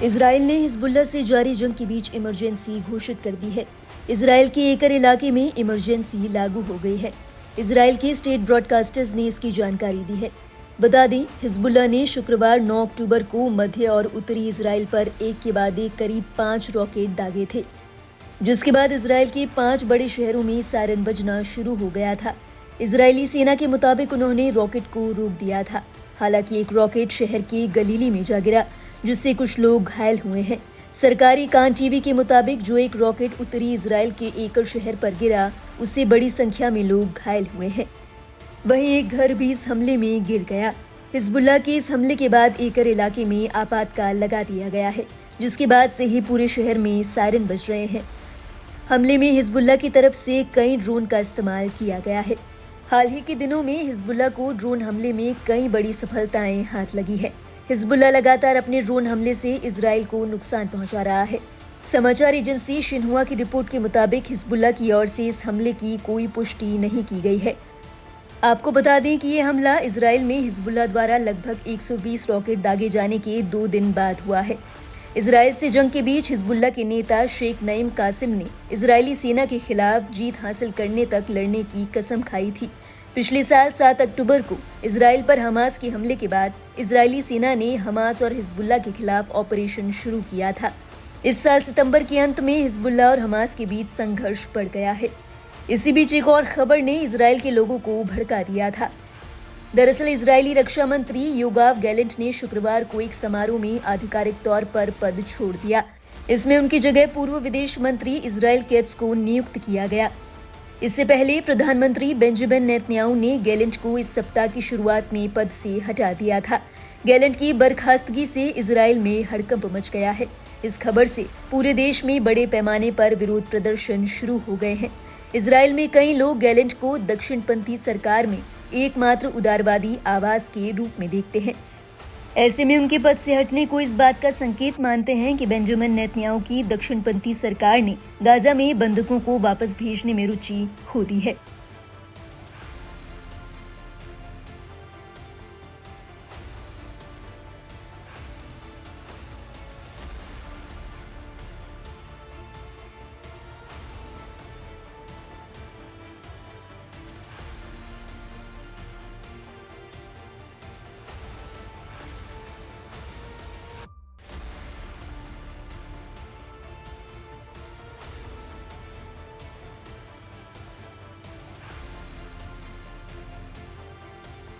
Israel ने Hezbollah से जारी जंग के बीच इमरजेंसी घोषित कर दी है। इजराइल के एकड़ इलाके में इमरजेंसी लागू हो गई है। इजराइल के स्टेट ब्रॉडकास्टर्स ने इसकी जानकारी दी है। बता दें, हिजबुल्लाह ने शुक्रवार 9 अक्टूबर को मध्य और उत्तरी इजराइल पर एक के बाद एक करीब 5 रॉकेट दागे थे, जिसके बाद इजराइल के 5 बड़े शहरों में सायरन बजना शुरू हो गया था। इजरायली सेना के मुताबिक उन्होंने रॉकेट को रोक दिया था। हालांकि एक रॉकेट शहर के गलीली में जा गिरा, जिससे कुछ लोग घायल हुए हैं। सरकारी कान टीवी के मुताबिक जो एक रॉकेट उत्तरी इजराइल के एकड़ शहर पर गिरा, उससे बड़ी संख्या में लोग घायल हुए हैं। वहीं एक घर भी इस हमले में गिर गया। हिजबुल्लाह के इस हमले के बाद एकड़ इलाके में आपातकाल लगा दिया गया है, जिसके बाद से ही पूरे शहर में सायरन बज रहे हैं। हमले में हिजबुल्लाह की तरफ से कई ड्रोन का इस्तेमाल किया गया है। हाल ही के दिनों में हिजबुल्लाह को ड्रोन हमले में कई बड़ी सफलताएं हाथ लगी है। हिजबुल्लाह लगातार अपने ड्रोन हमले से इजराइल को नुकसान पहुंचा रहा है। समाचार एजेंसी शिन्हुआ की रिपोर्ट के मुताबिक हिजबुल्लाह की ओर से इस हमले की कोई पुष्टि नहीं की गई है। आपको बता दें कि ये हमला इजराइल में हिजबुल्लाह द्वारा लगभग 120 रॉकेट दागे जाने के 2 दिन बाद हुआ है। इजराइल से जंग के बीच हिजबुल्लाह के नेता शेख नईम कासिम ने इजरायली सेना के खिलाफ जीत हासिल करने तक लड़ने की कसम खाई थी। पिछले साल 7 अक्टूबर को इजराइल पर हमास के हमले के बाद इजरायली सेना ने हमास और हिजबुल्लाह के खिलाफ ऑपरेशन शुरू किया था। इस साल सितंबर के अंत में हिजबुल्लाह और हमास के बीच संघर्ष बढ़ गया है। इसी बीच एक और खबर ने इजराइल के लोगों को भड़का दिया था। दरअसल इजरायली रक्षा मंत्री योआव गैलेंट ने शुक्रवार को एक समारोह में आधिकारिक तौर पर पद छोड़ दिया। इसमें उनकी जगह पूर्व विदेश मंत्री इजराइल केट्ज को नियुक्त किया गया। इससे पहले प्रधानमंत्री बेंजामिन नेतन्याहू ने गैलेंट को इस सप्ताह की शुरुआत में पद से हटा दिया था। गैलेंट की बर्खास्तगी से इजराइल में हड़कंप मच गया है। इस खबर से पूरे देश में बड़े पैमाने पर विरोध प्रदर्शन शुरू हो गए हैं। इजराइल में कई लोग गैलेंट को दक्षिणपंथी सरकार में एकमात्र उदारवादी आवाज के रूप में देखते हैं। ऐसे में उनके पद से हटने को इस बात का संकेत मानते हैं कि बेंजामिन नेतन्याहू की दक्षिणपंथी सरकार ने गाजा में बंधकों को वापस भेजने में रुचि खो दी है।